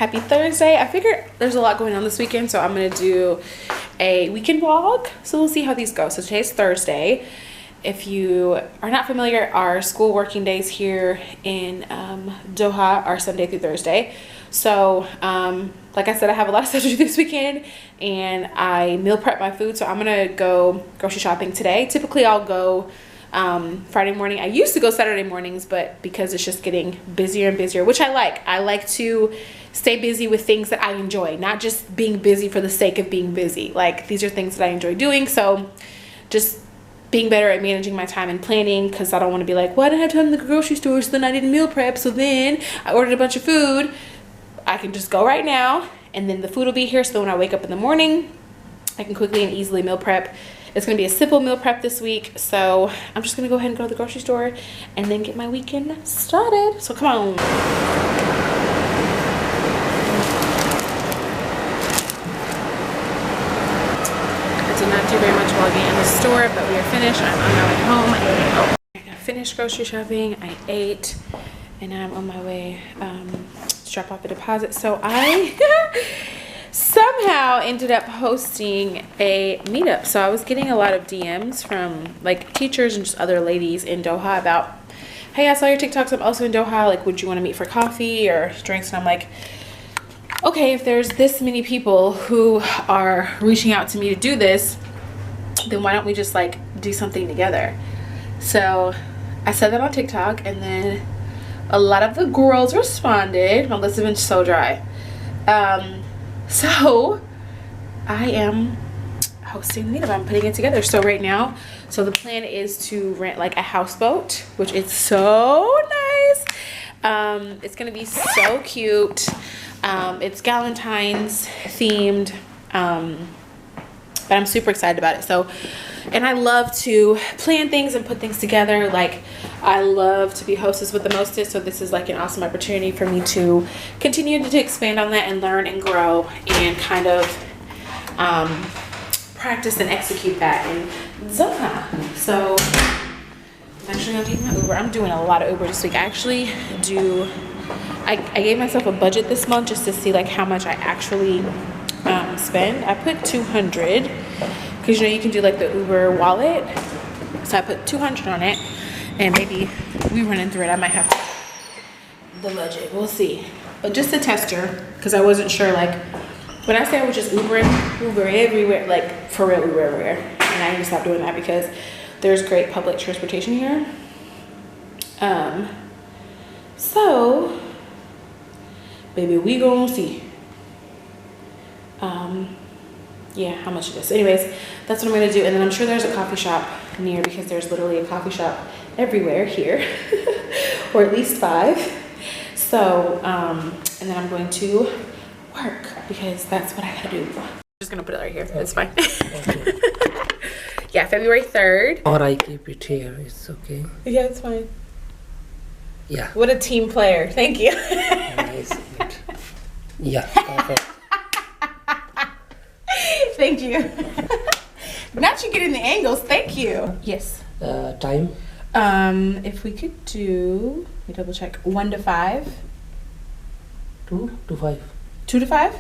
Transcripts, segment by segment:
Happy Thursday. I figured there's a lot going on this weekend, so I'm gonna do a weekend vlog. So we'll see how these go. So today's Thursday. If you are not familiar, our school working days here in Doha are Sunday through Thursday. So like I said, I have a lot of stuff to do this weekend, and I meal prep my food. So I'm gonna go grocery shopping today. Typically I'll go Friday morning. I used to go Saturday mornings, but because it's just getting busier and busier, which I like to stay busy with things that I enjoy, not just being busy for the sake of being busy. Like, these are things that I enjoy doing. So just being better at managing my time and planning, because I don't want to be like, well, I didn't have time in the grocery store, so then I didn't meal prep, so then I ordered a bunch of food. I can just go right now, and then the food will be here, so when I wake up in the morning, I can quickly and easily meal prep. It's going to be a simple meal prep this week, so I'm just going to go ahead and go to the grocery store and then get my weekend started. So come on. I did not do very much while being in the store, but we are finished. I'm on my way home. I finished grocery shopping. I ate, and I'm on my way to drop off the deposit. So I somehow ended up hosting a meetup. So I was getting a lot of DMs from like teachers and just other ladies in Doha about, hey, I saw your TikToks, I'm also in Doha, like, would you want to meet for coffee or drinks? And I'm like, okay, if there's this many people who are reaching out to me to do this, then why don't we just like do something together? So I said that on TikTok, and then a lot of the girls responded. My list has been so dry. So I am hosting the meetup. I'm putting it together. So right now, so the plan is to rent like a houseboat, which is so nice. It's gonna be so cute. It's Galentine's themed, but I'm super excited about it. So, and I love to plan things and put things together. Like, I love to be hostess with the mostest, so this is like an awesome opportunity for me to continue to expand on that and learn and grow and kind of practice and execute that in Doha. So I'm actually gonna take my Uber. I'm doing a lot of Uber this week. I actually do, I gave myself a budget this month just to see like how much I actually spend. I put 200, because you know you can do like the Uber wallet. So I put 200 on it, and maybe we running through it, I might have to the budget. We'll see. But just a tester, because I wasn't sure, like, when I say I was just Uber everywhere, like for real Uber everywhere, and I need to stop doing that because there's great public transportation here. So baby, we gonna see yeah, how much it is. Anyways, that's what I'm gonna do. And then I'm sure there's a coffee shop near, because there's literally a coffee shop everywhere here or at least 5. So and then I'm going to work, because that's what I gotta do. I'm just gonna put it right here. Okay. It's fine. Okay. Yeah, February 3rd. Or I keep it here, it's okay. Yeah, it's fine. Yeah. What a team player. Thank you. Nice. Yeah, perfect. Thank you. Not you getting the angles. Thank you. Yes. Time? If we could do, let me double check. 1 to 5. 2 to 5. 2 to 5?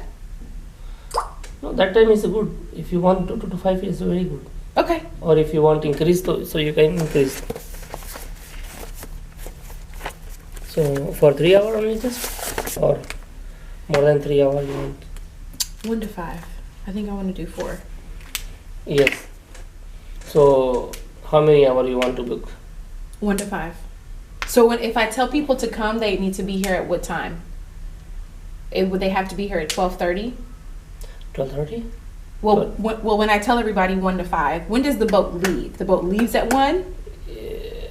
No, that time is good. If you want 2 to 5 is very good. Okay. Or if you want increase, so you can increase. So for 3 hours only just, or more than 3 hours you want? 1 to 5. I think I want to do 4. Yes. So how many hours you want to book? 1 to 5. So if I tell people to come, they need to be here at what time? Would they have to be here at 12:30? 12:30? Well, when I tell everybody 1 to 5, when does the boat leave? The boat leaves at 1?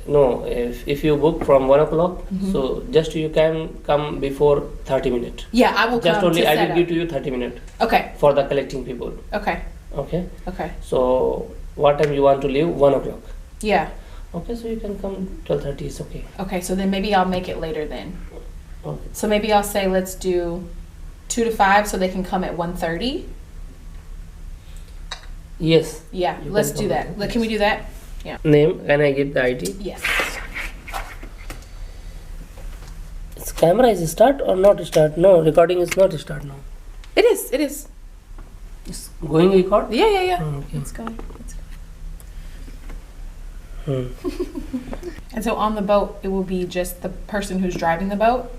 No, if you book from 1 o'clock, so just you can come before 30 minutes. Yeah, I will just come only to I set will up. give to you 30 minutes. Okay. For the collecting people. Okay. Okay. Okay. So what time you want to leave? 1 o'clock. Yeah. Okay, so you can come 12:30 is okay. Okay, so then maybe I'll make it later then. Okay. So maybe I'll say let's do 2 to 5 so they can come at 1:30. Yes. Yeah, You let's can do come that. back. Can we do that? Yeah. Name, can I give the ID? Yes. It's camera is start or not start? No, recording is not start now. It is. It is. It's going record? Yeah, yeah, yeah. Okay. It's going. It's Hmm. And so on the boat, it will be just the person who's driving the boat.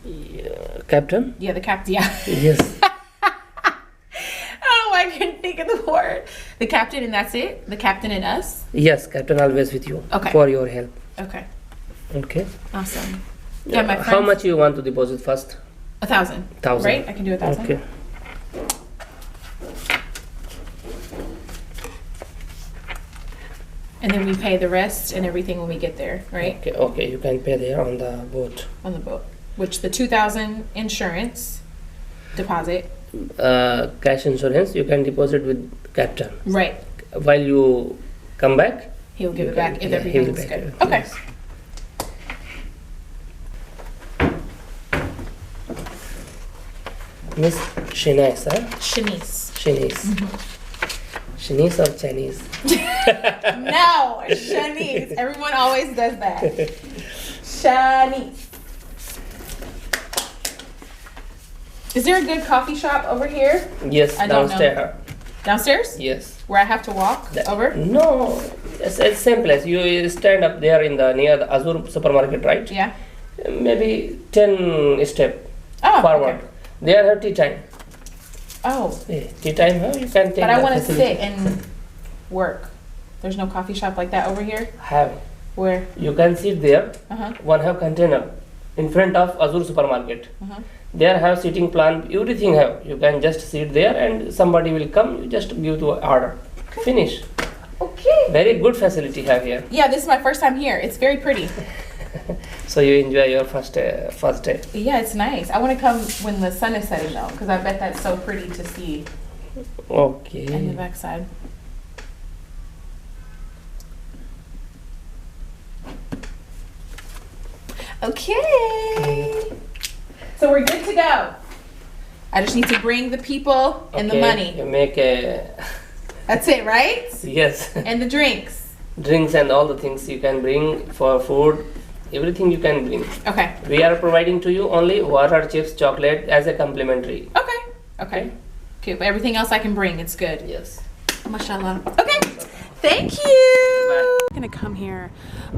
Yeah. Captain? Yeah, the captain. Yeah. Yes. Oh, I couldn't think of the word. The captain, and that's it. The captain and us. Yes, captain always with you. Okay. For your help. Okay. Okay. Awesome. Yeah, my friends. How much you want to deposit first? 1,000. 1,000. Right? I can do 1,000. Okay. And then we pay the rest and everything when we get there, right? Okay. Okay. You can pay there on the boat. On the boat. Which the 2,000 insurance deposit. Cash insurance you can deposit with captain. Right. While you come back, He'll give you it can- back if yeah, everything he will is pay good. it. Okay. Yes. Miss Shanice, huh? Shanice. Shanice. Shanice or Chinese? No, Shanice. Everyone always does that. Shanice. Is there a good coffee shop over here? Yes, I don't know. downstairs. Downstairs? Yes. Where I have to walk over? No, it's same place. You stand up there in the near the Azur supermarket, right? Yeah. Maybe 10 step Oh, forward. okay. There have tea time. Oh, Yeah, tea time, huh? You can take. but I that want to facility. sit and work. There's no coffee shop like that over here? Have. Where? You can sit there. Uh-huh. One have container in front of Azur supermarket. Uh-huh. There have sitting plan, everything have. You can just sit there and somebody will come. You just give to order. Finish. Okay. Very good facility have here. Yeah, this is my first time here. It's very pretty. So you enjoy your first day. Yeah, it's nice. I want to come when the sun is setting though, because I bet that's so pretty to see in the Okay. backside. Okay. So we're good to go. I just need to bring the people and the Okay, money. You make a That's it, right? yes. And the drinks. Drinks and all the things you can bring for food. Everything you can bring. Okay. We are providing to you only water, chips, chocolate as a complimentary. Okay. Okay. Okay, but everything else I can bring. It's good. Yes. Mashallah. Okay. Thank you. I'm gonna come here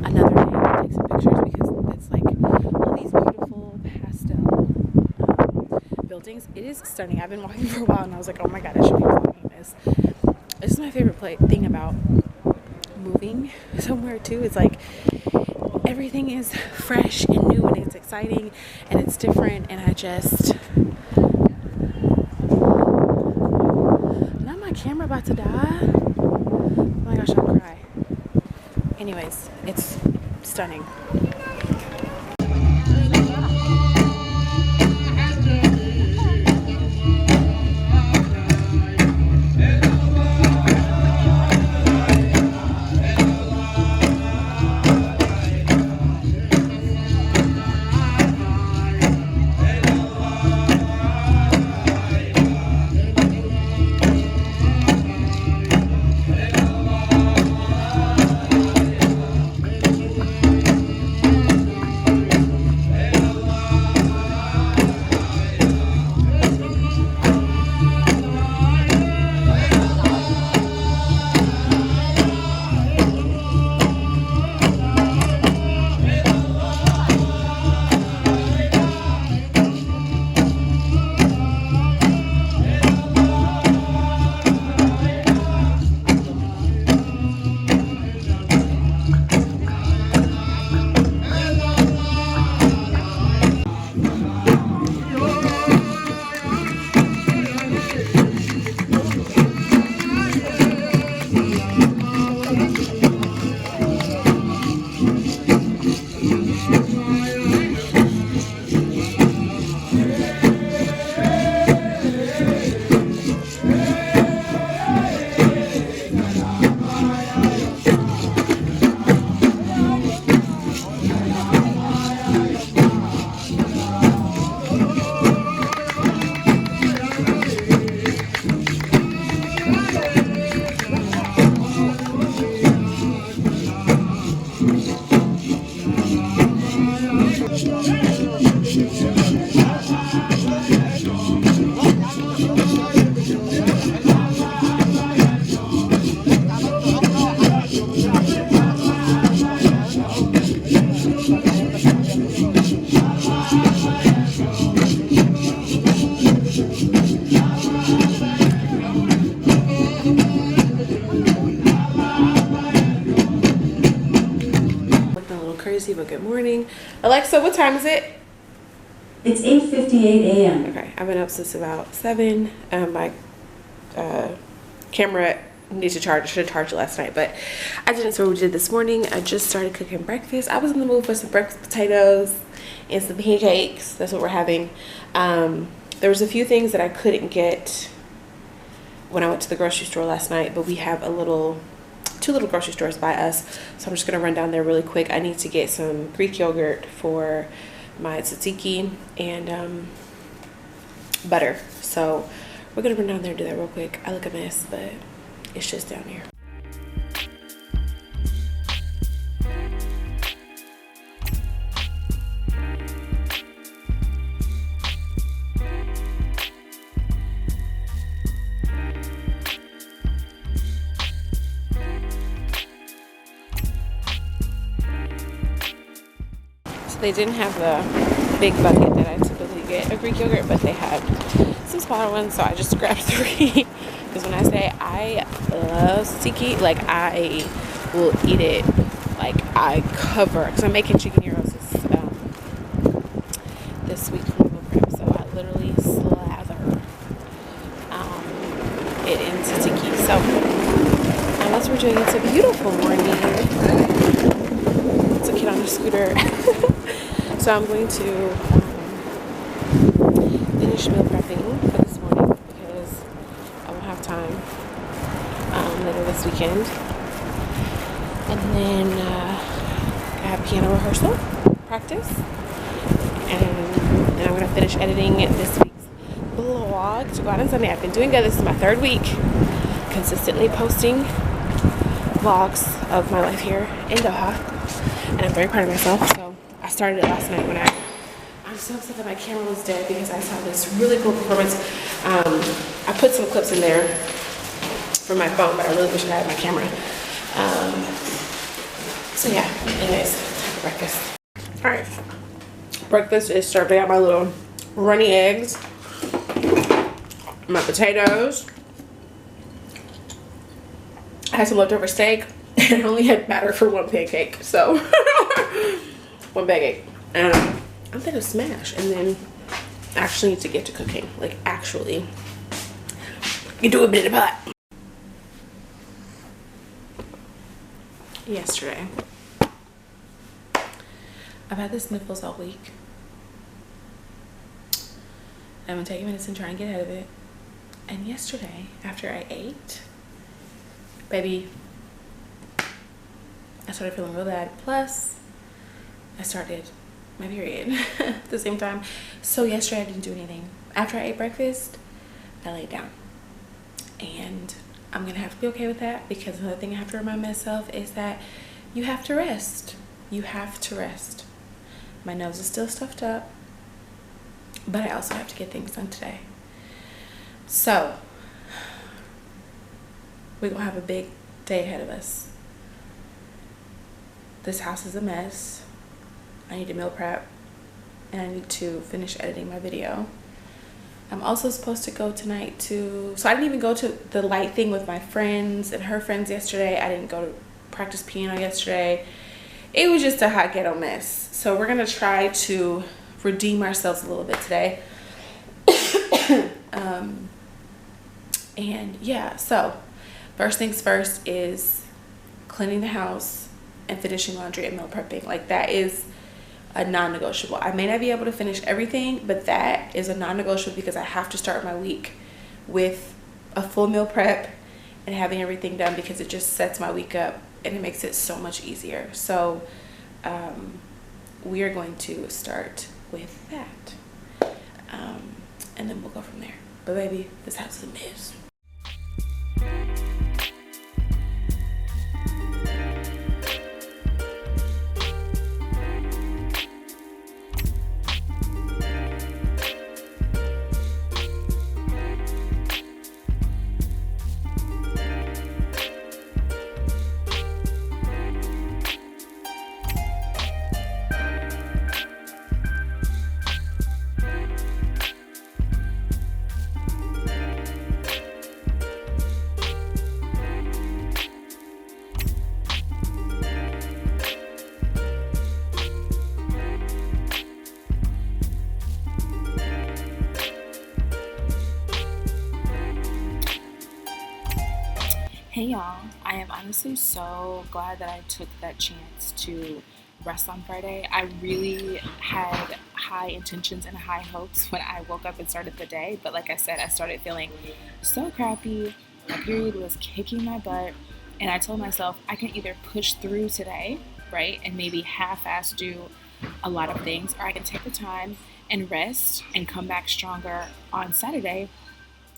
another day and take some pictures because it's like all these beautiful pastel buildings. It is stunning. I've been walking for a while and I was like, oh my god, I should be vlogging this. This is my favorite thing about moving somewhere too. It's like everything is fresh and new and it's exciting and it's different and I just not my camera about to die. Oh my gosh, I'll cry. Anyways, it's stunning. Siva good morning. Alexa, what time is it? It's 8:58 a.m. Okay, I've been up since about 7. My camera needs to charge. I should have charged it last night, but I didn't. So what we did this morning, I just started cooking breakfast. I was in the mood for some breakfast potatoes and some pancakes. That's what we're having. There was a few things that I couldn't get when I went to the grocery store last night, but we have two little grocery stores by us, so I'm just gonna run down there really quick. I need to get some Greek yogurt for my tzatziki and butter, so we're gonna run down there and do that real quick. I look a mess, but it's just down here. They didn't have the big bucket that I typically get of Greek yogurt, but they had some smaller ones, so I just grabbed 3. Because when I say I love tzatziki, like I will eat it, like I cover, because I'm making chicken gyros this week for meal prep, so I literally slather it in tzatziki. So that's what we're doing. It's a beautiful morning. It's a kid on a scooter. So I'm going to finish meal prepping for this morning because I won't have time later this weekend. And then I have piano rehearsal practice. And then I'm going to finish editing this week's vlog to go out on Sunday. I've been doing good. This is my 3rd week consistently posting vlogs of my life here in Doha. And I'm very proud of myself. So I started it last night when I'm so upset that my camera was dead because I saw this really cool performance. I put some clips in there from my phone, but I really wish I had my camera. So yeah, anyways, time for breakfast. All right, breakfast is served. I got my little runny eggs, my potatoes. I had some leftover steak and I only had batter for 1 pancake, so 1 pancake. I'm gonna smash and then actually need to get to cooking. Like actually get to a bit of pot. Yesterday, I've had the sniffles all week. I'm gonna take a minute and try and get out of it. And yesterday, after I ate, baby, I started feeling real bad. Plus, I started my period at the same time. So yesterday I didn't do anything. After I ate breakfast, I laid down. And I'm gonna have to be okay with that because another thing I have to remind myself is that you have to rest. You have to rest. My nose is still stuffed up, but I also have to get things done today. So, we're gonna have a big day ahead of us. This house is a mess. I need to meal prep and I need to finish editing my video. I'm also supposed to go tonight to, so I didn't even go to the light thing with my friends and her friends yesterday. I didn't go to practice piano yesterday. It was just a hot ghetto mess. So we're gonna try to redeem ourselves a little bit today. And yeah, so first things first is cleaning the house and finishing laundry and meal prepping. Like that is a non-negotiable. I may not be able to finish everything, but that is a non-negotiable because I have to start my week with a full meal prep and having everything done because it just sets my week up and it makes it so much easier. So we are going to start with that and then we'll go from there. But baby, this house is a mess. Hey y'all, I am honestly so glad that I took that chance to rest on Friday. I really had high intentions and high hopes when I woke up and started the day, but like I said, I started feeling so crappy. My period was kicking my butt, and I told myself I can either push through today, right, and maybe half-ass do a lot of things, or I can take the time and rest and come back stronger on Saturday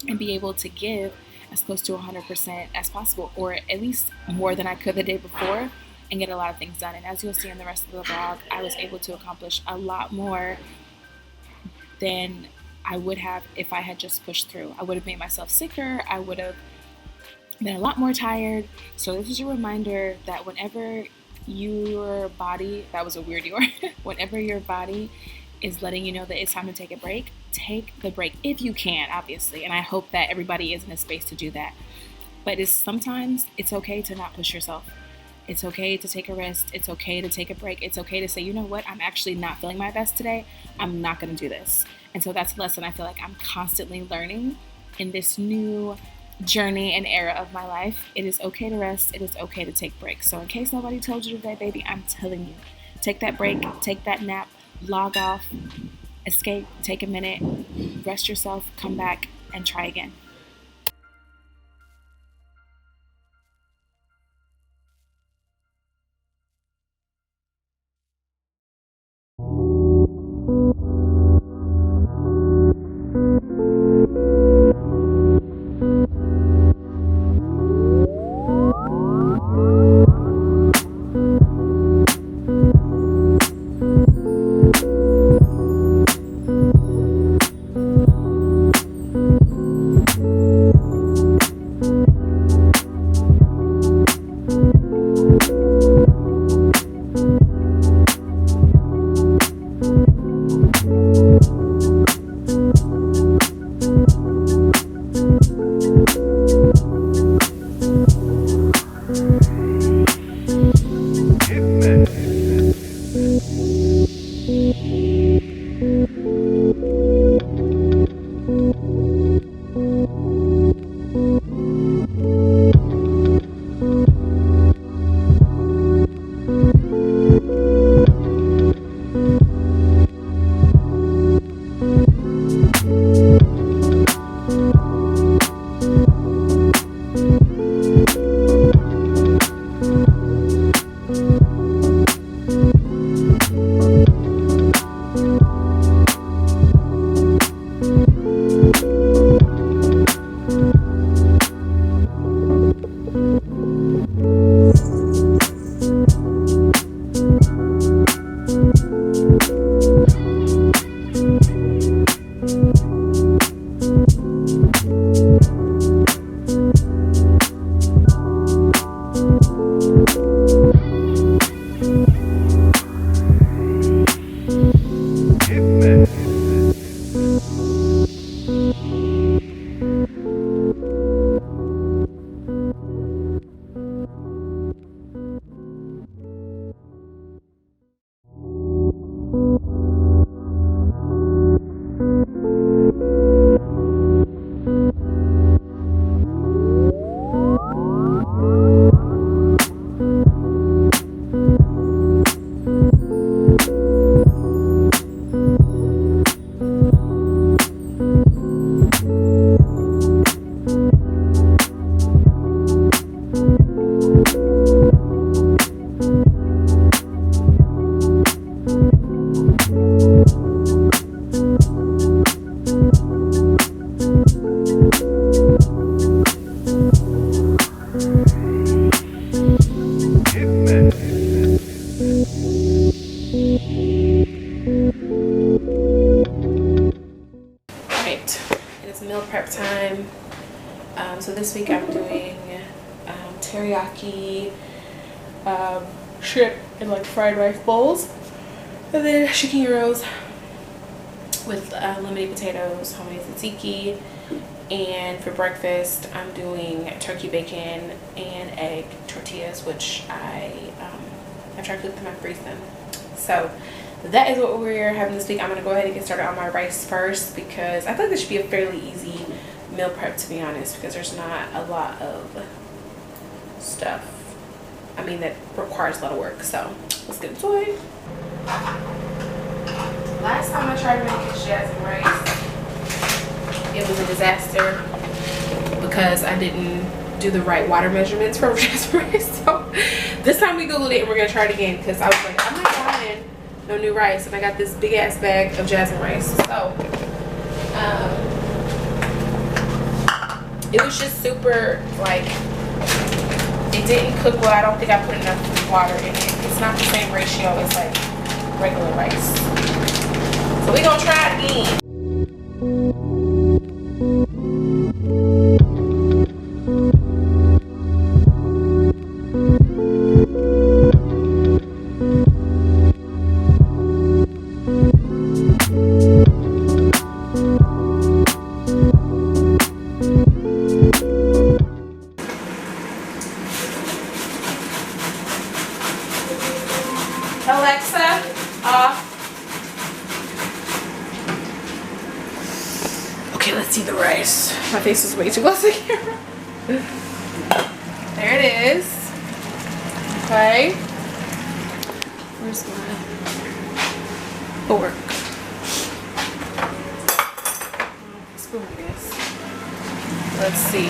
and be able to give as close to 100% as possible, or at least more than I could the day before, and get a lot of things done. And as you'll see in the rest of the vlog, I was able to accomplish a lot more than I would have if I had just pushed through. I would have made myself sicker. I would have been a lot more tired. So this is a reminder that whenever your body, that was a weird word, whenever your body is letting you know that it's time to take a break, take the break if you can, obviously. And I hope that everybody is in a space to do that. But sometimes it's okay to not push yourself. It's okay to take a rest. It's okay to take a break. It's okay to say, you know what, I'm actually not feeling my best today. I'm not going to do this. And so that's a lesson I feel like I'm constantly learning in this new journey and era of my life. It is okay to rest. It is okay to take breaks. So in case nobody told you today, baby, I'm telling you, take that break, take that nap, log off, escape, take a minute, rest yourself, come back, and try again. Meal prep time. So this week I'm doing teriyaki shrimp in like fried rice bowls, and then chicken gyros with lemony potatoes, homemade tzatziki. And for breakfast I'm doing turkey bacon and egg tortillas, which I try to cook them and freeze them. So that is what we're having this week. I'm going to go ahead and get started on my rice first, because I feel like this should be a fairly easy meal prep, to be honest, because there's not a lot of stuff. I mean, that requires a lot of work. So let's get into it. Last time I tried to make jasmine rice, it was a disaster because I didn't do the right water measurements for jasmine rice. So this time we Googled it and we're gonna try it again because I was like, I'm not buying no new rice, and I got this big ass bag of jasmine rice. So it was just super, like, it didn't cook well. I don't think I put enough water in it. It's not the same ratio as like regular rice. So we're gonna try it again. Alexa, off. Okay, let's see the rice. My face is way too close to the camera. There it is. Okay. Where's my fork? Spoon, I guess. Let's see.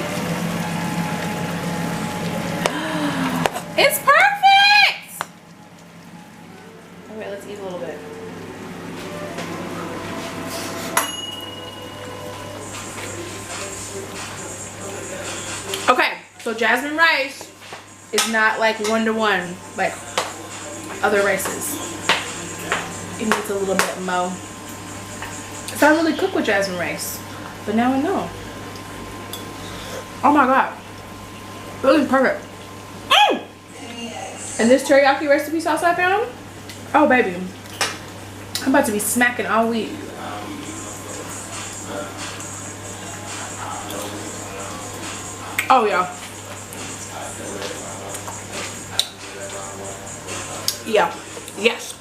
It's perfect! Okay, let's eat a little bit. Okay, so jasmine rice is not like 1-to-1 like other rices. It needs a little bit more. So I really cook with jasmine rice, but now I know. Oh my god, really perfect. And this teriyaki recipe sauce I found, oh baby, I'm about to be smacking all week. Oh yeah. Yeah. Yes.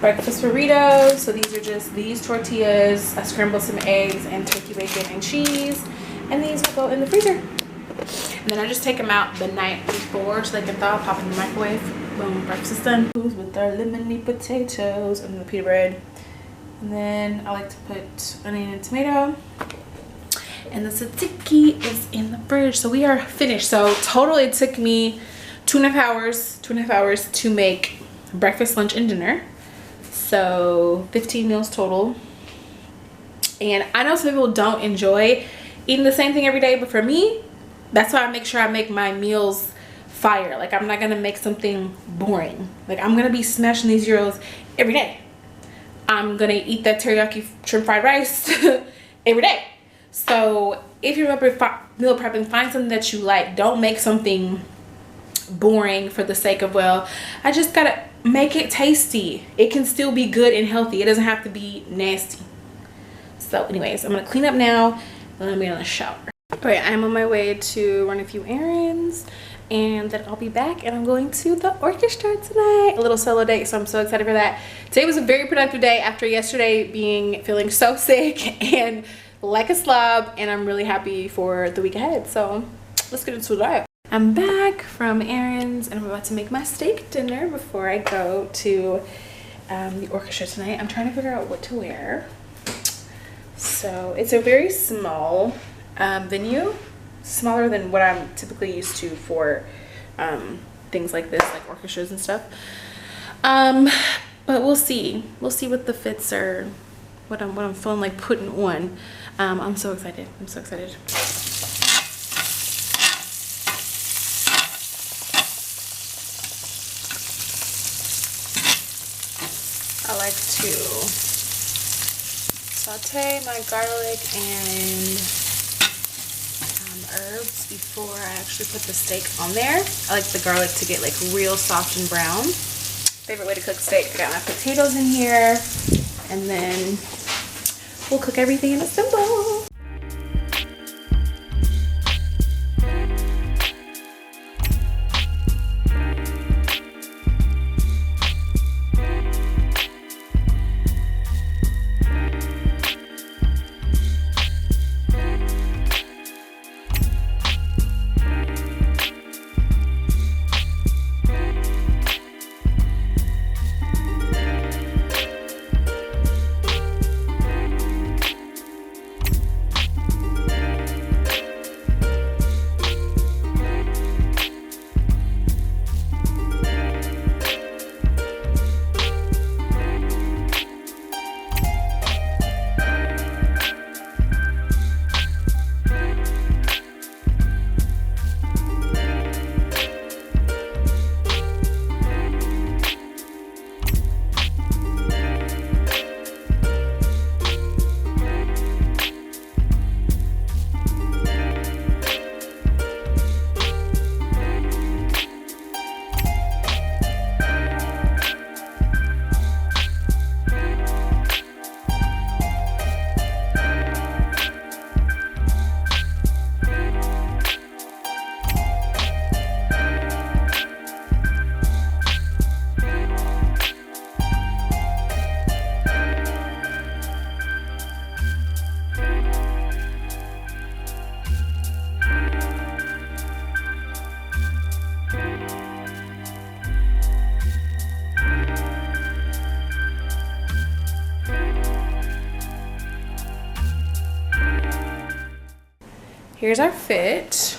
Breakfast burritos. So these are just these tortillas. I scrambled some eggs and turkey bacon and cheese, and these will go in the freezer. And then I just take them out the night before so they can thaw, pop in the microwave. Boom, breakfast is done. With our lemony potatoes and the pita bread. And then I like to put onion and tomato. And the tzatziki is in the fridge. So we are finished. So total it took me 2.5 hours to make breakfast, lunch, and dinner. So 15 meals total. And I know some people don't enjoy eating the same thing every day, but for me, that's why I make sure I make my meals fire. Like, I'm not gonna make something boring. Like, I'm gonna be smashing these gyros every day. I'm gonna eat that teriyaki shrimp fried rice every day. So if you're meal prepping, find something that you like. Don't make something boring for the sake of, well, I just gotta make it tasty. It can still be good and healthy. It doesn't have to be nasty. So anyways, I'm gonna clean up now and I'm gonna shower. All right, I'm on my way to run a few errands, and then I'll be back, and I'm going to the orchestra tonight. A little solo date, so I'm so excited for that. Today was a very productive day after yesterday feeling so sick and like a slob, and I'm really happy for the week ahead. So let's get into it. I'm back from errands, and I'm about to make my steak dinner before I go to the orchestra tonight. I'm trying to figure out what to wear. So it's a very small venue, smaller than what I'm typically used to for things like this, like orchestras and stuff. But we'll see what the fits are, what I'm feeling like putting on. I'm so excited. like to saute my garlic and herbs before I actually put the steak on there. I like the garlic to get like real soft and brown. Favorite way to cook steak. I got my potatoes in here, and then we'll cook everything in a simple. Here's our fit.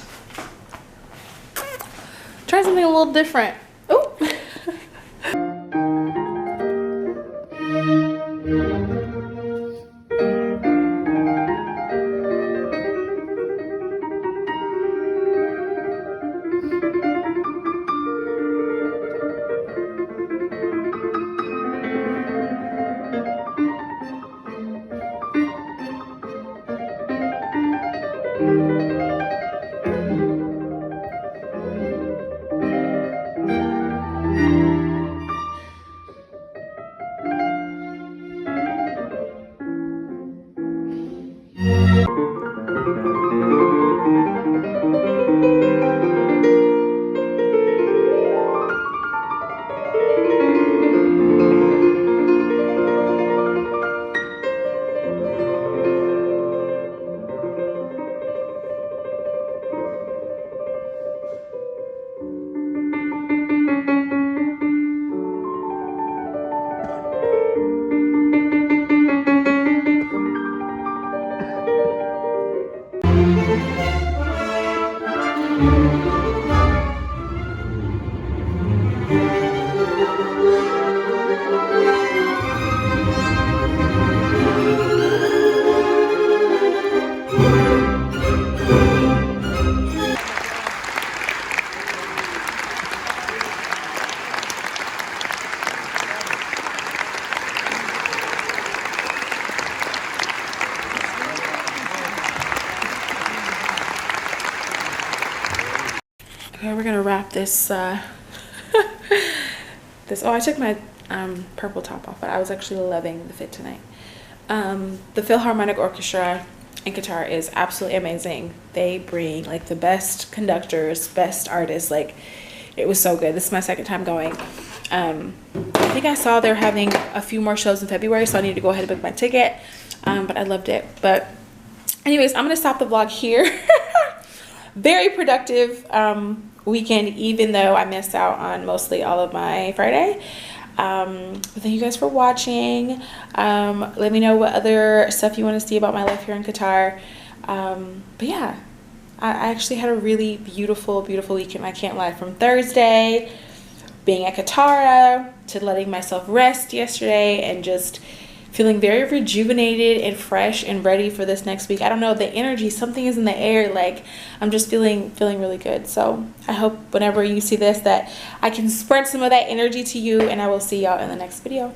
Try something a little different. Oh. Okay, we're gonna wrap this oh, I took my purple top off, but I was actually loving the fit tonight. The Philharmonic Orchestra in Qatar is absolutely amazing. They bring like the best conductors, best artists. Like, it was so good. This is my second time going. I think I saw they're having a few more shows in February, so I need to go ahead and book my ticket. But I loved it. But anyways, I'm gonna stop the vlog here. Very productive weekend, even though I missed out on mostly all of my Friday. But thank you guys for watching. Let me know what other stuff you want to see about my life here in Qatar. But yeah, I actually had a really beautiful weekend. I can't lie. From Thursday, being at Qatar, to letting myself rest yesterday, and just feeling very rejuvenated and fresh and ready for this next week. I don't know, the energy, something is in the air. Like, I'm just feeling really good. So I hope whenever you see this that I can spread some of that energy to you, and I will see y'all in the next video.